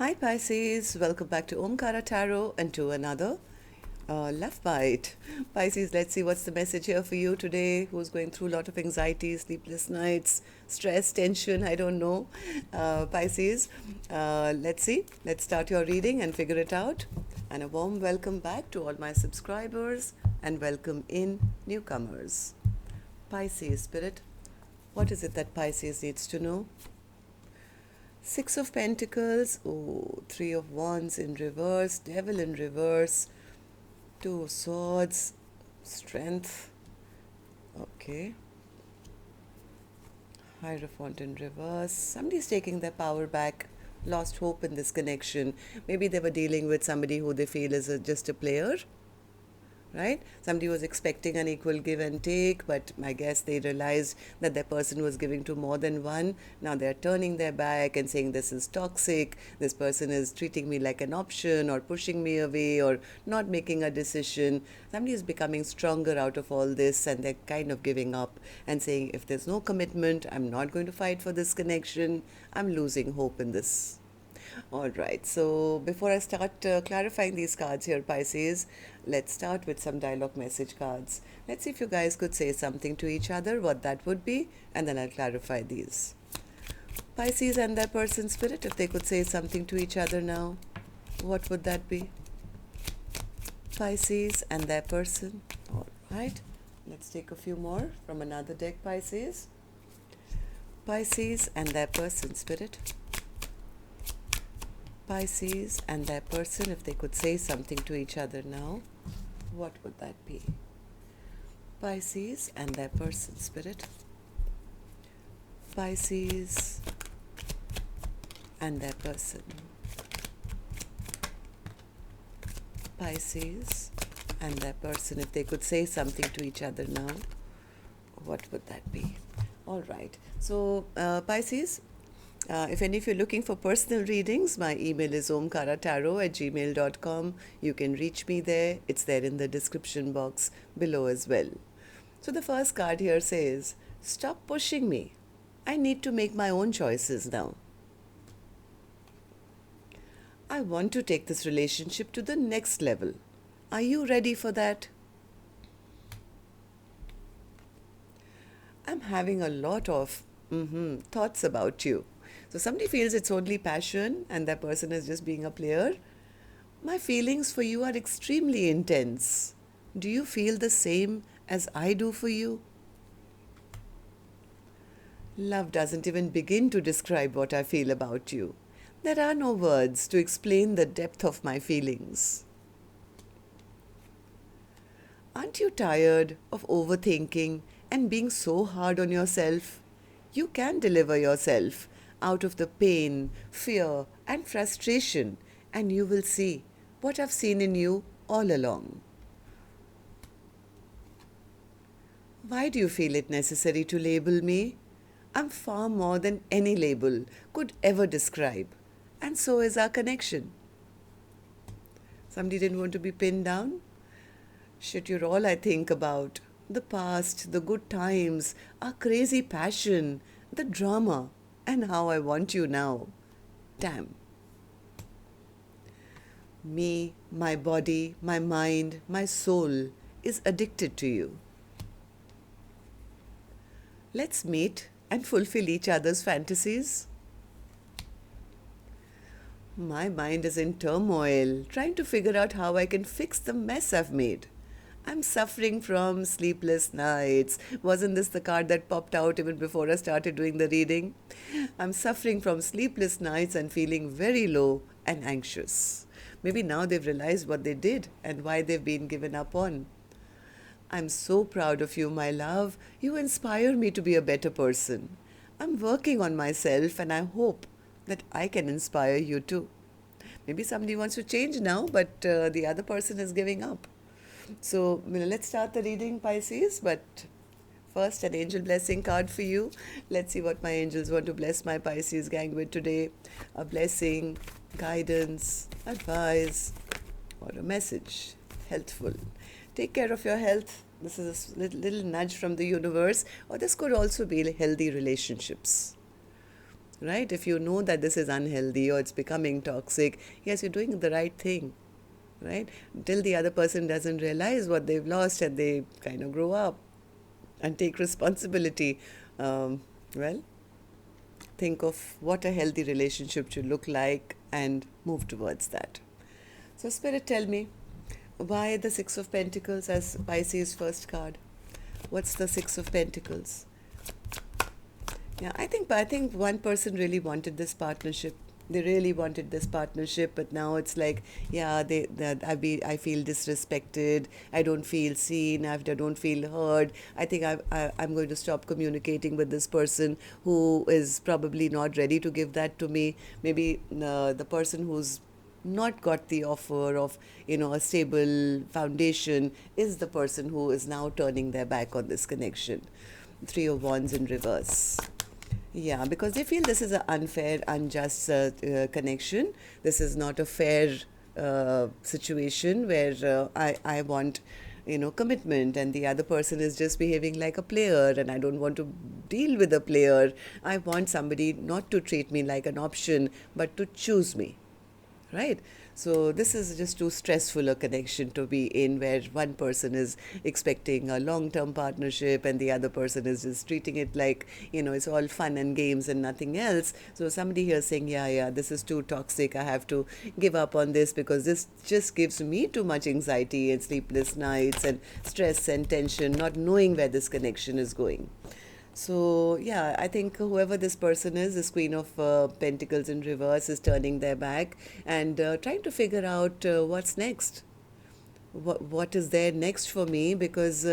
Hi Pisces, welcome back to Omkaratarot and to another love bite. Pisces, let's see what's the message here for you today. Who's going through a lot of anxiety, sleepless nights, stress, tension, I don't know. Pisces, let's see. Let's start your reading and figure it out. And a warm welcome back to all my subscribers and welcome in newcomers. Pisces Spirit, what is it that Pisces needs to know? Six of Pentacles, Three of Wands in reverse, Devil in reverse, Two of Swords, Strength, okay, Hierophant in reverse. Somebody's taking their power back, lost hope in this connection. Maybe they were dealing with somebody who they feel is just a player, right? Somebody was expecting an equal give and take, but I guess they realized that their person was giving to more than one. Now they're turning their back and saying this is toxic, this person is treating me like an option or pushing me away or not making a decision. Somebody is becoming stronger out of all this and they're kind of giving up and saying if there's no commitment, I'm not going to fight for this connection, I'm losing hope in this. All right, so before I start clarifying these cards here, Pisces, let's start with some dialogue message cards. Let's see if you guys could say something to each other, what that would be, and then I'll clarify these. Pisces and their person spirit, if they could say something to each other now, what would that be? Pisces and their person. All right, let's take a few more from another deck, Pisces. Pisces and their person spirit. Pisces and their person, if they could say something to each other now, what would that be? Pisces and their person spirit. Pisces and their person. Pisces and their person, if they could say something to each other now, what would that be? All right. So, Pisces, if any of you are looking for personal readings, my email is omkaratarot@gmail.com. You can reach me there. It's there in the description box below as well. So the first card here says, stop pushing me. I need to make my own choices now. I want to take this relationship to the next level. Are you ready for that? I'm having a lot of thoughts about you. So somebody feels it's only passion and that person is just being a player. My feelings for you are extremely intense. Do you feel the same as I do for you? Love doesn't even begin to describe what I feel about you. There are no words to explain the depth of my feelings. Aren't you tired of overthinking and being so hard on yourself? You can deliver yourself out of the pain, fear, and frustration, and you will see what I've seen in you all along. Why do you feel it necessary to label me? I'm far more than any label could ever describe, and so is our connection. Somebody didn't want to be pinned down? Shit, you're all I think about. The past, the good times, our crazy passion, the drama, and how I want you now. Damn. Me, my body, my mind, my soul is addicted to you. Let's meet and fulfill each other's fantasies. My mind is in turmoil, trying to figure out how I can fix the mess I've made. I'm suffering from sleepless nights. Wasn't this the card that popped out even before I started doing the reading? I'm suffering from sleepless nights and feeling very low and anxious. Maybe now they've realized what they did and why they've been given up on. I'm so proud of you, my love. You inspire me to be a better person. I'm working on myself and I hope that I can inspire you too. Maybe somebody wants to change now, but the other person is giving up. So let's start the reading, Pisces, but first an angel blessing card for you. Let's see what my angels want to bless my Pisces gang with today. A blessing, guidance, advice, or a message, healthful. Take care of your health. This is a little nudge from the universe, or this could also be healthy relationships. right? If you know that this is unhealthy or it's becoming toxic, yes, you're doing the right thing, right? Till the other person doesn't realize what they've lost and they kind of grow up and take responsibility. Um, well, think of what a healthy relationship should look like and move towards that. So, Spirit, tell me, why the Six of Pentacles as Pisces' first card? What's the Six of Pentacles? Yeah, I think one person really wanted this partnership. They really wanted this partnership, but now it's like, yeah, I feel disrespected. I don't feel seen. I don't feel heard. I think I'm going to stop communicating with this person who is probably not ready to give that to me. Maybe the person who's not got the offer of a stable foundation is the person who is now turning their back on this connection. Three of Wands in reverse. Yeah, because they feel this is an unfair, unjust connection. This is not a fair situation where I want, commitment, and the other person is just behaving like a player, and I don't want to deal with a player. I want somebody not to treat me like an option, but to choose me, right? So this is just too stressful a connection to be in, where one person is expecting a long-term partnership and the other person is just treating it like, it's all fun and games and nothing else. So somebody here saying, yeah, this is too toxic, I have to give up on this because this just gives me too much anxiety and sleepless nights and stress and tension, not knowing where this connection is going. So, yeah, I think whoever this person is, this Queen of Pentacles in reverse, is turning their back and trying to figure out what's next. What is there next for me, because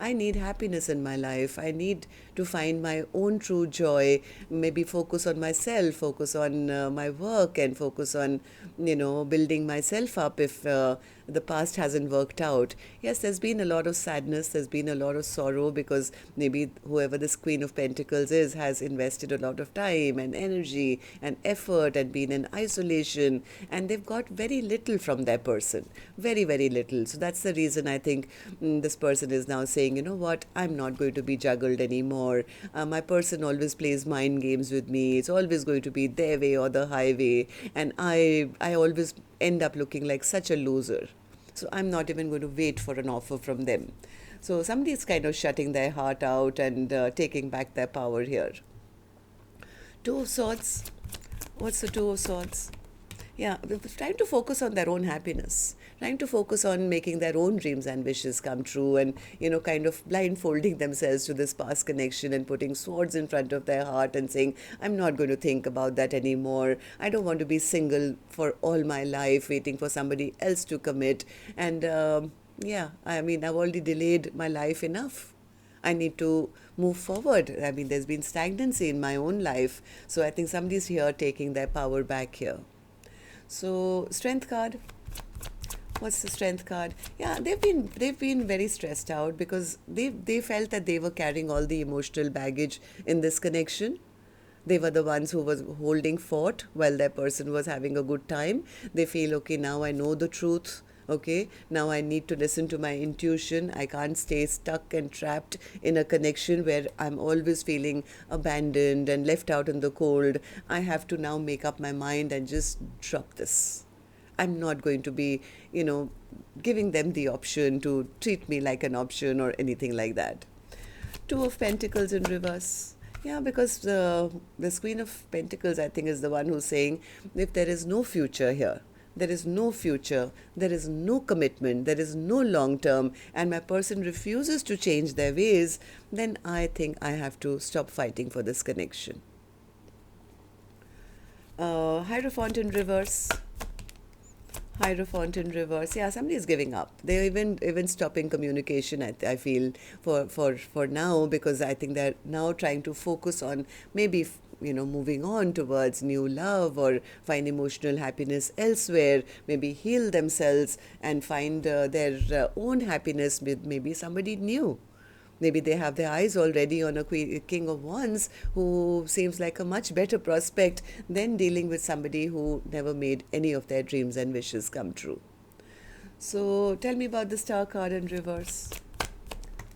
I need happiness in my life. I need to find my own true joy, maybe focus on myself, focus on my work, and focus on building myself up if the past hasn't worked out. Yes, there's been a lot of sadness, there's been a lot of sorrow, because maybe whoever this Queen of Pentacles is has invested a lot of time and energy and effort and been in isolation, and they've got very little from their person, very, very little. So that's the reason I think this person is now saying, you know what, I'm not going to be juggled anymore. My person always plays mind games with me. It's always going to be their way or the highway, and I always end up looking like such a loser. So I'm not even going to wait for an offer from them. So somebody is kind of shutting their heart out and taking back their power here. Two of Swords. What's the Two of Swords? Yeah, trying to focus on their own happiness, trying to focus on making their own dreams and wishes come true, and kind of blindfolding themselves to this past connection and putting swords in front of their heart and saying, I'm not going to think about that anymore. I don't want to be single for all my life waiting for somebody else to commit. And yeah, I mean, I've already delayed my life enough. I need to move forward. I mean, there's been stagnancy in my own life. So I think somebody's here taking their power back here. So, Strength card. What's the Strength card? Yeah, they've been very stressed out because they felt that they were carrying all the emotional baggage in this connection. They were the ones who was holding fort while their person was having a good time. They feel, okay, now I know the truth. Okay, now I need to listen to my intuition. I can't stay stuck and trapped in a connection where I'm always feeling abandoned and left out in the cold. I have to now make up my mind and just drop this. I'm not going to be, giving them the option to treat me like an option or anything like that. Two of Pentacles in reverse. Yeah, because this Queen of Pentacles, I think, is the one who's saying, if there is no future here, there is no future, there is no commitment, there is no long term, and my person refuses to change their ways, then I think I have to stop fighting for this connection. Hierophant in reverse. Hierophant in reverse. Yeah, somebody is giving up. They're even stopping communication, I feel, for now, because I think they're now trying to focus on maybe moving on towards new love or find emotional happiness elsewhere, maybe heal themselves and find their own happiness with maybe somebody new. Maybe they have their eyes already on a King of Wands who seems like a much better prospect than dealing with somebody who never made any of their dreams and wishes come true. So tell me about the Star card in reverse.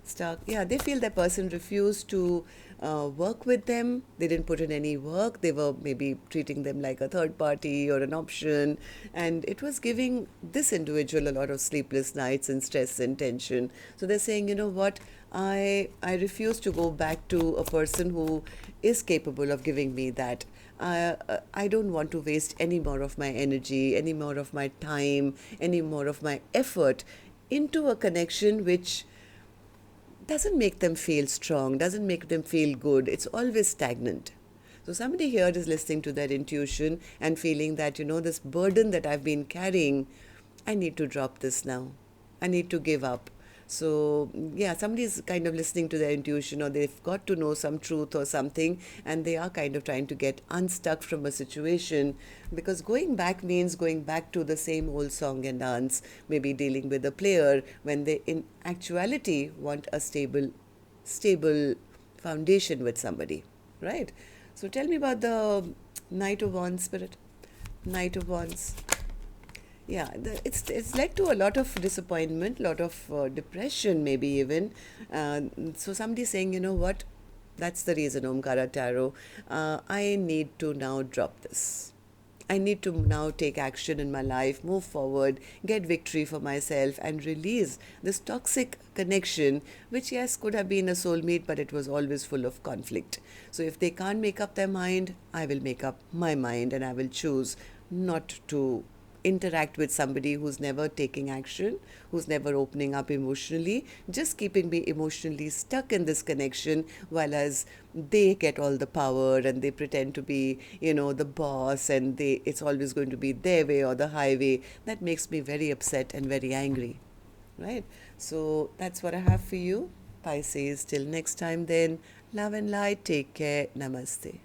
Star, yeah, they feel their person refused to work with them. They didn't put in any work. They were maybe treating them like a third party or an option. And it was giving this individual a lot of sleepless nights and stress and tension. So they're saying, you know what, I refuse to go back to a person who is capable of giving me that. I don't want to waste any more of my energy, any more of my time, any more of my effort into a connection which doesn't make them feel strong, doesn't make them feel good. It's always stagnant. So somebody here is listening to their intuition and feeling that, you know, this burden that I've been carrying, I need to drop this now. I need to give up. So yeah, somebody's kind of listening to their intuition, or they've got to know some truth or something, and they are kind of trying to get unstuck from a situation, because going back means going back to the same old song and dance, maybe dealing with a player when they in actuality want a stable foundation with somebody, right? So tell me about the Knight of Wands, Spirit. Knight of Wands. Yeah, it's led to a lot of disappointment, lot of depression, maybe even. So somebody's saying, you know what, that's the reason, Omkara Tarot. I need to now drop this. I need to now take action in my life, move forward, get victory for myself, and release this toxic connection, which, yes, could have been a soulmate, but it was always full of conflict. So if they can't make up their mind, I will make up my mind, and I will choose not to interact with somebody who's never taking action, who's never opening up emotionally, just keeping me emotionally stuck in this connection, while as they get all the power and they pretend to be, you know, the boss, and it's always going to be their way or the highway. That makes me very upset and very angry, right? So that's what I have for you, Pisces. Till next time then, love and light. Take care. Namaste.